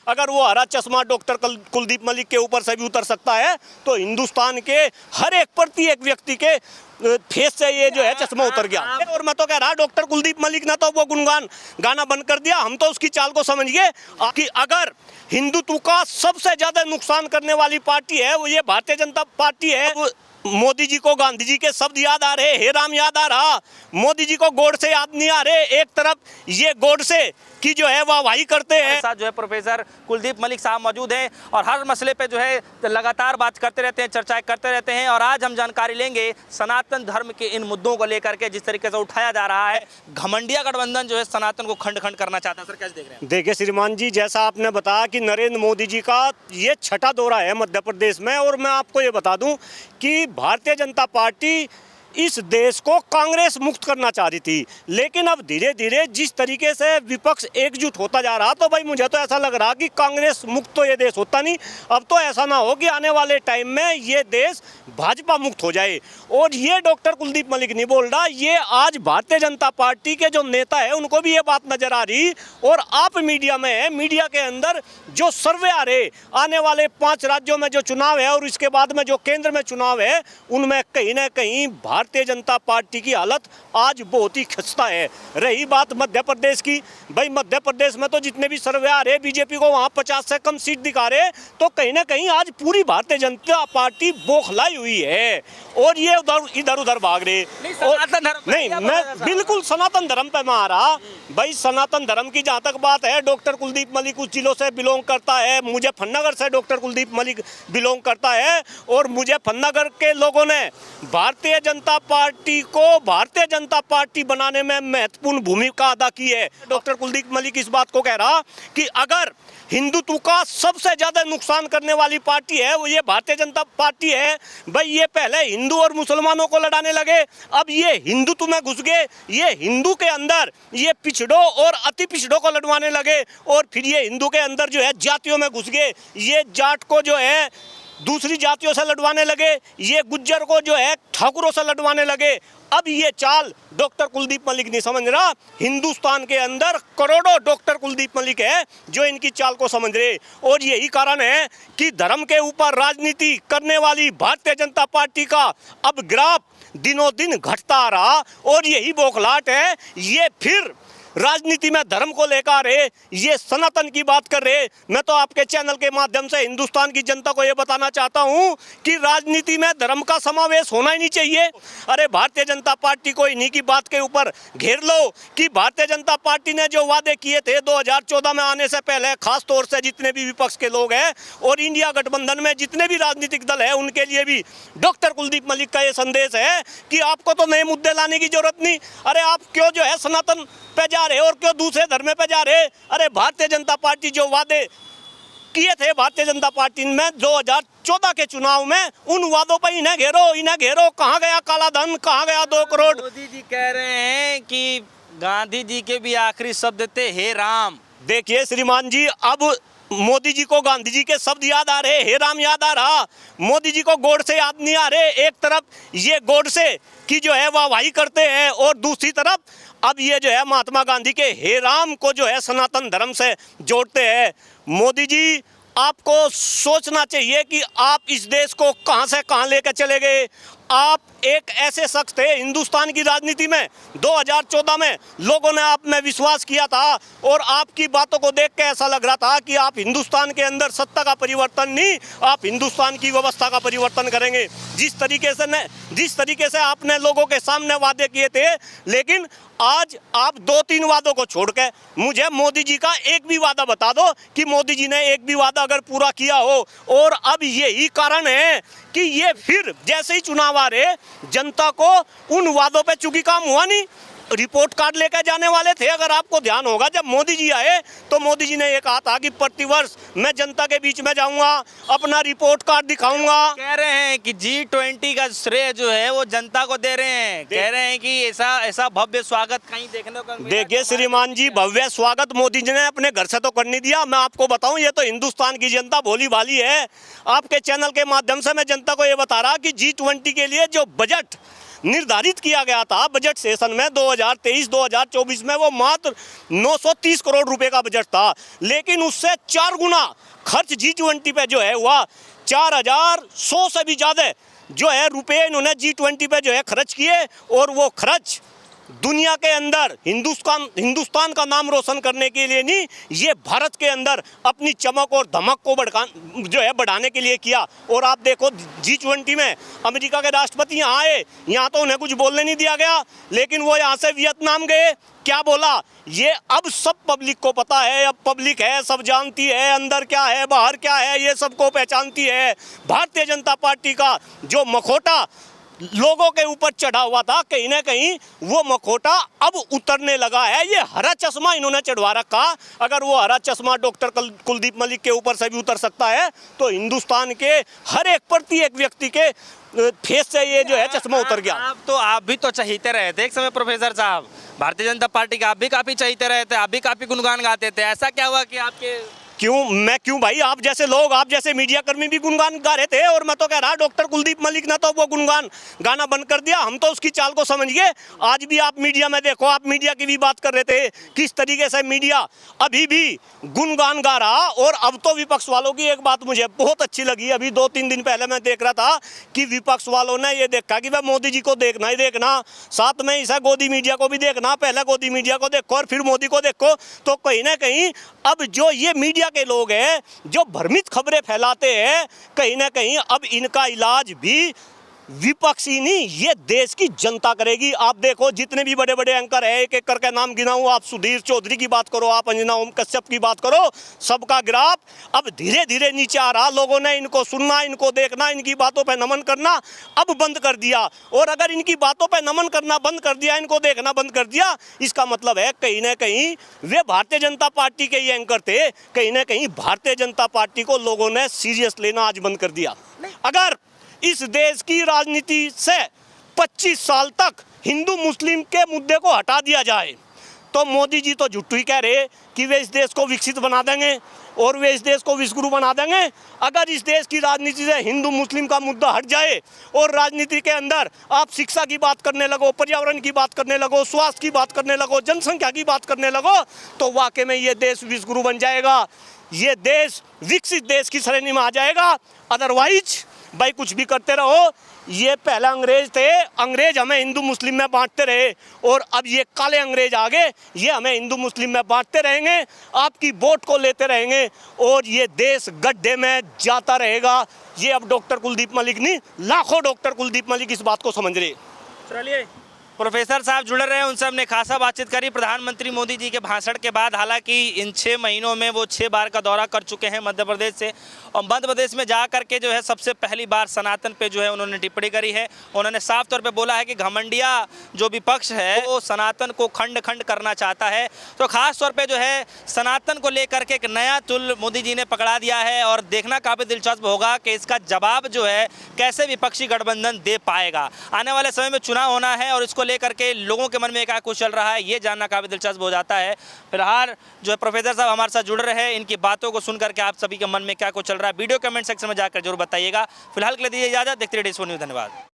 अगर वो हरा चश्मा डॉक्टर कुलदीप मलिक के ऊपर से भी उतर सकता है तो हिंदुस्तान के हर एक प्रत्येक व्यक्ति के फेस से ये जो है चश्मा उतर गया। और मैं तो कह रहा डॉक्टर कुलदीप मलिक ने तो वो गुणगान गाना बंद कर दिया। हम तो उसकी चाल को समझ गए कि अगर हिंदुत्व का सबसे ज्यादा नुकसान करने वाली पार्टी है वो ये भारतीय जनता पार्टी है। मोदी जी को गांधी जी के शब्द याद आ रहे, हे राम याद आ रहा, मोदी जी को गोडसे याद नहीं आ रहे। एक तरफ ये गोडसे की जो है वाहवाही करते हैं। साथ जो है प्रोफेसर कुलदीप मलिक साहब मौजूद हैं और हर मसले पे जो है लगातार बात करते रहते हैं, चर्चाएं करते रहते हैं। और आज हम जानकारी लेंगे सनातन धर्म के इन मुद्दों को लेकर के जिस तरीके से उठाया जा रहा है। घमंडिया गठबंधन जो है सनातन को खंड खंड करना चाहता है। सर कैसे देख रहे हैं? देखिए श्रीमान जी, जैसा आपने बताया कि नरेंद्र मोदी जी का ये छठा दौरा है मध्य प्रदेश में, और मैं आपको ये बता दूं कि भारतीय जनता पार्टी इस देश को कांग्रेस मुक्त करना चाह रही थी, लेकिन अब धीरे धीरे जिस तरीके से विपक्ष एकजुट होता जा रहा, तो भाई मुझे तो ऐसा लग रहा कि कांग्रेस मुक्त तो ये देश होता नहीं। अब तो ऐसा ना हो कि आने वाले टाइम में ये देश भाजपा मुक्त हो जाए। और ये डॉक्टर कुलदीप मलिक नहीं बोल रहा, ये आज भारतीय जनता पार्टी के जो नेता है उनको भी ये बात नजर आ रही। और आप मीडिया में है, मीडिया के अंदर जो सर्वे आ रहे आने वाले 5 राज्यों में जो चुनाव है और इसके बाद में जो केंद्र में चुनाव है, उनमें कहीं ना कहीं भारतीय जनता पार्टी की हालत आज बहुत ही खस्ता है। रही बात मध्य प्रदेश की, भाई मध्य प्रदेश में तो जितने भी सर्वे आ रहे बीजेपी को वहां 50 से कम सीट दिखा रहे, तो कहीं ना कहीं आज पूरी भारतीय जनता पार्टी बौखलाई हुई है और ये इधर उधर भाग रहे। नहीं, मैं बिल्कुल सनातन धर्म पे मैं आ रहा। भाई सनातन धर्म की जहाँ तक बात है, डॉक्टर कुलदीप मलिक उस जिलों से बिलोंग करता है, मुजफ्फरनगर से डॉक्टर कुलदीप मलिक बिलोंग करता है। और मुजफ्फरनगर के लोगों ने भारतीय जनता पार्टी को भारतीय जनता पार्टी बनाने में महत्वपूर्ण भूमिका अदा की है। डॉक्टर कुलदीप मलिक इस बात को कह रहा कि अगर हिंदुत्व का सबसे ज्यादा नुकसान करने वाली पार्टी है वो ये भारतीय जनता पार्टी है। भाई ये पहले हिंदू और मुसलमानों को लड़ाने लगे, अब ये हिंदुत्व में घुस गए, ये हिंदू के अंदर ये पिछड़ों और अति पिछड़ों को लड़वाने लगे, और फिर ये हिंदू के अंदर जो है जातियों में घुस गए, ये जाट को जो है दूसरी जातियों से लड़वाने लगे, ये गुज्जर को जो है ठाकुरों से लड़वाने लगे। अब ये चाल डॉक्टर कुलदीप मलिक नहीं समझ रहा। हिंदुस्तान के अंदर करोड़ों डॉक्टर कुलदीप मलिक है जो इनकी चाल को समझ रहे, और यही कारण है कि धर्म के ऊपर राजनीति करने वाली भारतीय जनता पार्टी का अब ग्राफ दिनों दिन घटता आ रहा। और यही बौखलाहट है, ये फिर राजनीति में धर्म को लेकर ये सनातन की बात कर रहे। मैं तो आपके चैनल के माध्यम से हिंदुस्तान की जनता को ये बताना चाहता हूँ कि राजनीति में धर्म का समावेश होना ही नहीं चाहिए। अरे भारतीय जनता पार्टी को इन्हीं की बात के ऊपर घेर लो कि भारतीय जनता पार्टी ने जो वादे किए थे 2014 में आने से पहले, खास तौर से जितने भी विपक्ष के लोग हैं और इंडिया गठबंधन में जितने भी राजनीतिक दल है, उनके लिए भी डॉक्टर कुलदीप मलिक का ये संदेश है कि आपको तो नए मुद्दे लाने की जरूरत नहीं। अरे आप क्यों जो है सनातन पे जा रहे और क्यों दूसरे धर्म पे जा रहे? अरे भारतीय जनता पार्टी जो वादे किए थे भारतीय जनता पार्टी में 2014 के चुनाव में, उन वादों पर इन्हें घेरो। कहाँ गया काला धन, कहाँ गया 2 करोड़? मोदी जी कह रहे हैं कि गांधी जी के भी आखिरी शब्द थे हे राम। देखिए श्रीमान जी, अब मोदी जी को गांधी जी के शब्द याद आ रहे, हे राम याद आ रहा, मोदी जी को गोडसे याद नहीं आ रहे। एक तरफ ये गोडसे की जो है वाहवाही करते हैं और दूसरी तरफ अब ये जो है महात्मा गांधी के हे राम को जो है सनातन धर्म से जोड़ते हैं। मोदी जी, आपको सोचना चाहिए कि आप इस देश को कहां से कहां लेकर चले गए। आप एक ऐसे शख्स थे हिंदुस्तान की राजनीति में, 2014 में लोगों ने आप में विश्वास किया था और आपकी बातों को देख के ऐसा लग रहा था कि आप हिंदुस्तान के अंदर सत्ता का परिवर्तन नहीं, आप हिंदुस्तान की व्यवस्था का परिवर्तन करेंगे। जिस तरीके से आपने लोगों के सामने वादे किए थे, लेकिन आज आप 2-3 वादों को छोड़ के मुझे मोदी जी का एक भी वादा बता दो कि मोदी जी ने एक भी वादा अगर पूरा किया हो। और अब यही कारण है कि ये फिर जैसे ही चुनाव आ रहे, जनता को उन वादों पे चूंकि काम हुआ नहीं, रिपोर्ट कार्ड लेकर जाने वाले थे। अगर आपको ध्यान होगा, जब मोदी जी आए तो मोदी जी ने ये कहा था कि प्रतिवर्ष मैं जनता के बीच में जाऊंगा, अपना रिपोर्ट कार्ड दिखाऊंगा। कह रहे हैं कि G20 का श्रेय जो है वो जनता को दे रहे हैं। कह रहे हैं कि ऐसा भव्य स्वागत कहीं देखने को मिला। देखिए श्रीमान जी, भव्य स्वागत मोदी जी ने अपने घर से तो कर नहीं दिया। मैं आपको बताऊं, ये तो हिंदुस्तान की जनता भोली भाली है। आपके चैनल के माध्यम से मैं जनता को ये बता रहा कि G20 के लिए जो बजट निर्धारित किया गया था बजट सेशन में 2023-2024 में, वो मात्र 930 करोड़ रुपए का बजट था, लेकिन उससे 4 गुना खर्च G20 पे जो है हुआ। 4100 से भी ज़्यादा जो है रुपए इन्होंने G20 पे जो है खर्च किए, और वो खर्च दुनिया के अंदर हिंदुस्तान का नाम रोशन करने के लिए नहीं, ये भारत के अंदर अपनी चमक और धमक को बढ़ाने के लिए किया। और आप देखो G20 में अमेरिका के राष्ट्रपति यहाँ आए, यहाँ तो उन्हें कुछ बोलने नहीं दिया गया, लेकिन वो यहाँ से वियतनाम गए, क्या बोला, ये अब सब पब्लिक को पता है, अब पब्लिक है, सब जानती है अंदर क्या है बाहर क्या है, ये सबको पहचानती है। भारतीय जनता पार्टी का जो मखौटा लोगों के ऊपर चढ़ा हुआ था, कहीं ना कहीं वो मखौटा अब उतरने लगा है। ये हरा चश्मा इन्होंने चढ़वा रखा, अगर वो हरा चश्मा डॉक्टर कुलदीप मलिक के ऊपर से भी उतर सकता है, तो हिंदुस्तान के हर एक प्रत्येक व्यक्ति के फेस से ये जो है चश्मा उतर गया। आप भी तो चाहते रहे थे एक समय प्रोफेसर साहब, भारतीय जनता पार्टी के आप भी काफी चाहते रहे थे, आप भी काफी गुणगान गाते थे, ऐसा क्या हुआ कि आपके क्यों भाई, आप जैसे लोग, आप जैसे मीडिया कर्मी भी गुणगान गा रहे थे, और मैं तो कह रहा डॉक्टर कुलदीप मलिक ने तो वो गुणगान गाना बंद कर दिया। हम तो उसकी चाल को समझ गए। आज भी आप मीडिया में देखो, आप मीडिया की भी बात कर रहे थे, किस तरीके से मीडिया अभी भी गुणगान गा रहा। और अब तो विपक्ष वालों की एक बात मुझे बहुत अच्छी लगी, अभी 2-3 दिन पहले मैं देख रहा था कि विपक्ष वालों ने ये देखा कि भाई मोदी जी को देखना ही देखना, साथ में इसे गोदी मीडिया को भी देखना, पहले गोदी मीडिया को देखो और फिर मोदी को देखो। तो कहीं ना कहीं अब जो ये मीडिया के लोग हैं जो भ्रमित खबरें फैलाते हैं, कहीं ना कहीं अब इनका इलाज भी विपक्षी नहीं, ये देश की जनता करेगी। आप देखो जितने भी बड़े बड़े एंकर है, एक एक करके नाम गिनाऊं, आप सुधीर चौधरी की बात करो, आप अंजना ओम कश्यप की बात करो, सबका ग्राफ अब धीरे धीरे नीचे आ रहा। लोगों ने इनको सुनना, इनको देखना, इनकी बातों पे नमन करना अब बंद कर दिया। और अगर इनकी बातों पे नमन करना बंद कर दिया, इनको देखना बंद कर दिया, इसका मतलब है कहीं ना कहीं वे भारतीय जनता पार्टी के ये एंकर थे, कहीं ना कहीं भारतीय जनता पार्टी को लोगों ने सीरियस लेना आज बंद कर दिया। अगर इस देश की राजनीति से 25 साल तक हिंदू मुस्लिम के मुद्दे को हटा दिया जाए, तो मोदी जी तो झूठ ही कह रहे कि वे इस देश को विकसित बना देंगे और वे इस देश को विश्वगुरु बना देंगे। अगर इस देश की राजनीति से हिंदू मुस्लिम का मुद्दा हट जाए और राजनीति के अंदर आप शिक्षा की बात करने लगो, पर्यावरण की बात करने लगो, स्वास्थ्य की बात करने लगो, जनसंख्या की बात करने लगो, तो वाकई में ये देश विश्वगुरु बन जाएगा, ये देश विकसित देश की श्रेणी में आ जाएगा। अदरवाइज भाई कुछ भी करते रहो, ये पहले अंग्रेज थे, अंग्रेज हमें हिंदू मुस्लिम में बांटते रहे, और अब ये काले अंग्रेज आ गए, ये हमें हिंदू मुस्लिम में बांटते रहेंगे, आपकी वोट को लेते रहेंगे, और ये देश गड्ढे में जाता रहेगा। ये अब डॉक्टर कुलदीप मलिक नहीं, लाखों डॉक्टर कुलदीप मलिक इस बात को समझ रहे। चलिए प्रोफेसर साहब जुड़ रहे हैं, उनसे हमने खासा बातचीत करी प्रधानमंत्री मोदी जी के भाषण के बाद। हालांकि इन 6 महीनों में वो 6 बार का दौरा कर चुके हैं मध्य प्रदेश से, और मध्य प्रदेश में जा करके जो है सबसे पहली बार सनातन पे जो है उन्होंने टिप्पणी करी है। उन्होंने साफ तौर पे बोला है कि घमंडिया जो विपक्ष है वो सनातन को खंड खंड करना चाहता है। तो खास तौर पर जो है सनातन को लेकर के एक नया तुल मोदी जी ने पकड़ा दिया है, और देखना काफ़ी दिलचस्प होगा कि इसका जवाब जो है कैसे विपक्षी गठबंधन दे पाएगा। आने वाले समय में चुनाव होना है और इसको लेकर के लोगों के मन में क्या कुछ चल रहा है, ये जानना काफी दिलचस्प हो जाता है। फिलहाल जो है प्रोफेसर साहब हमारे साथ जुड़ रहे हैं, इनकी बातों को सुन करके आप सभी के मन में क्या कुछ चल रहा है वीडियो कमेंट सेक्शन में जाकर जरूर बताइएगा। फिलहाल के लिए दीजिए इजाजत, देखते रहिए DSO न्यूज़। धन्यवाद।